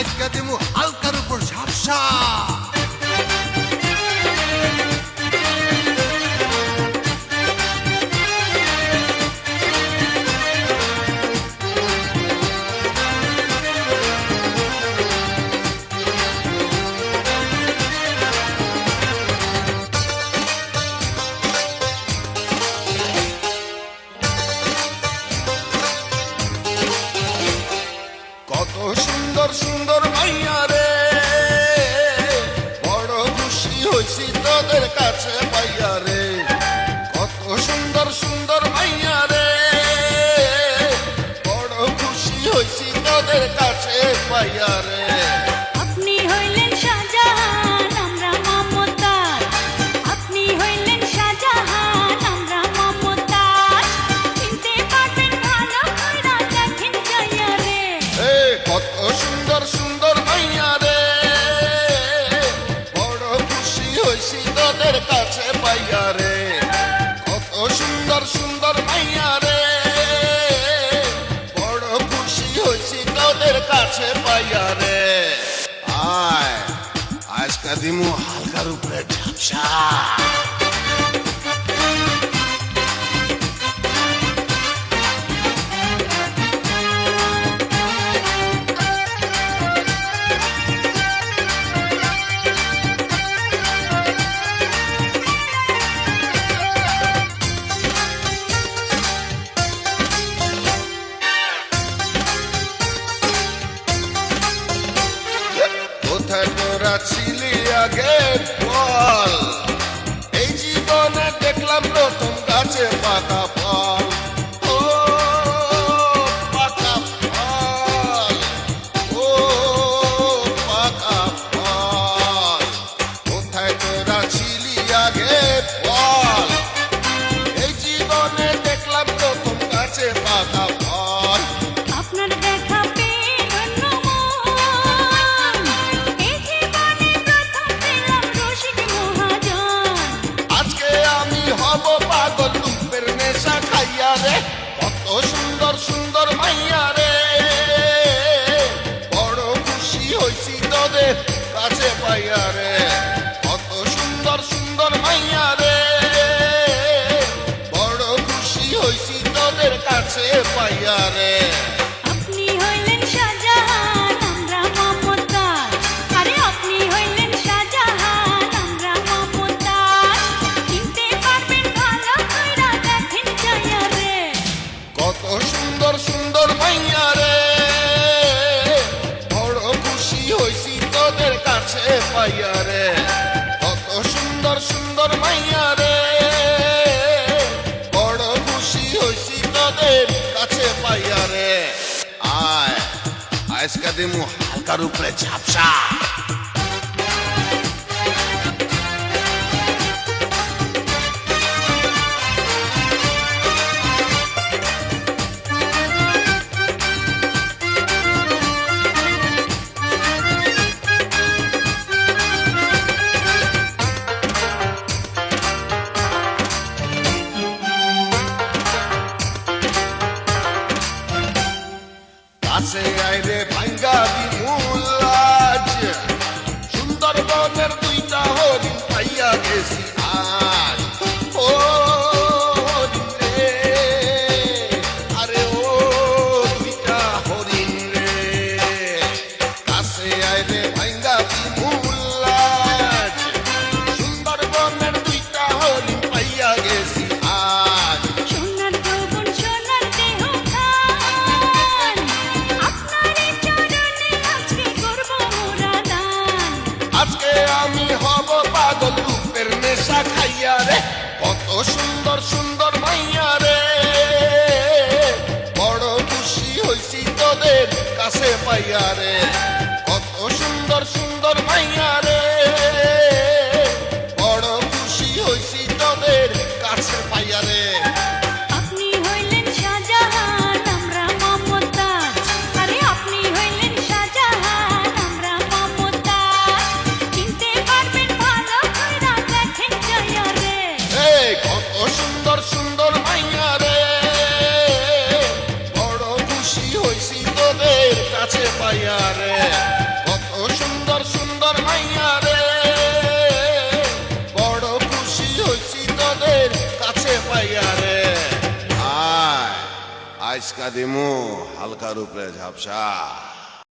আজকে দিমু হালকার উপর ঝাপসা। কত সুন্দর সুন্দর মাইয়া রে, বড় খুশি হইছি তোদের কাছে পাইয়া রে। কত সুন্দর সুন্দর মাইয়া রে, বড় খুশি হইছি তোদের কাছে পাইয়া রে। আপনি হইলেন শাহজাহান, আমরা মমতাজ। আপনি হইলেন শাহজাহান, আমরা মমতাজ। চিনতে পারবেন ভালো কইরা দেখেন যাইয়া রে। কত সুন্দর সুন্দর মাইয়া রে, বড় খুশি হইছি তোদের কাছে পাইয়া রে। কত সুন্দর সুন্দর মাইয়া রে, বড় খুশি হইছি তোদের কাছে পাইয়া রে। আয় আজকে দিমু হালকার উপরে ঝাপসা। কোথায় তোরা ছিলি আগে বল, এই জীবনে দেখলাম প্রথম গাছে পাকা ফল। ও পাকা ফল, ও পাকা ফল। কোথায় তোরা ছিলি আগে বল, এই জীবনে দেখলাম প্রথম গাছে পাকা ফল। আপনার দেখা পেয়ে ধন্য মন, এই জীবনে প্রথম পেলাম রসিক মহাজন। আজকে আমি হব পাগল রূপের নেশা খাইয়া রে। কত সুন্দর সুন্দর মাইয়া রে, বড় খুশি হইছি তোদের কাছে পাইয়া রে। কত সুন্দর সুন্দর মাইয়া রে, বড় খুশি হইছি তোদের কাছে পাইয়া রে। আপনি হইলেন শাহজাহান, আমরা মমতাজ। আরে আপনি হইলেন শাহজাহান, আমরা মমতাজ। চিনতে পারবেন ভালো কইরা দেখেন যাইয়া রে। কত সুন্দর সুন্দর মাইয়া রে, বড় খুশি হইছি তোদের কাছে পাইয়া রে। কত সুন্দর সুন্দর মাইয়া রে, বড় খুশি হইছি তোদের কাছে পাইয়া রে। আয় আজকে দিমু হালকার উপরে ঝাপসা। কাছে আইরে ভাঙ্গা বিমুলাজ, সুন্দরবনের দুইটা হরিণ পাইয়া গেছি আজ। ও হরিণ রে, আরে ও দুইটা হরিণ রে। কাছে আইরে ভাঙ্গা বিমুলাজ, সুন্দরবনের দুইটা হরিণ পাইয়া গেছি আজ। সোনার যৌবন সোনার দেহ খান, আপনারই চরণে আজকে করব মোরা দান। আজকে আমি হব পাগল রূপের নেশা খাইয়া রে। কত সুন্দর সুন্দর মাইয়া রে, বড় খুশি হইছি তোদের কাছে পাইয়া রে। কত সুন্দর সুন্দর মাইয়া রে, বড় খুশি হইছি তোদের কাছে পাইয়া রে। আপনি হইলেন শাহজাহান, আমরা মমতাজ। আরে আপনি হইলেন শাহজাহান, আমরা মমতাজ। চিনতে পারবেন ভালো কইরা দেখেন যাইয়া রে। কত সুন্দর সুন্দর মাইয়া রে, বড় খুশি হইছি তোদের কাছে পাইয়া রে। আজকা দিমু হালকার উপরে ঝাপসা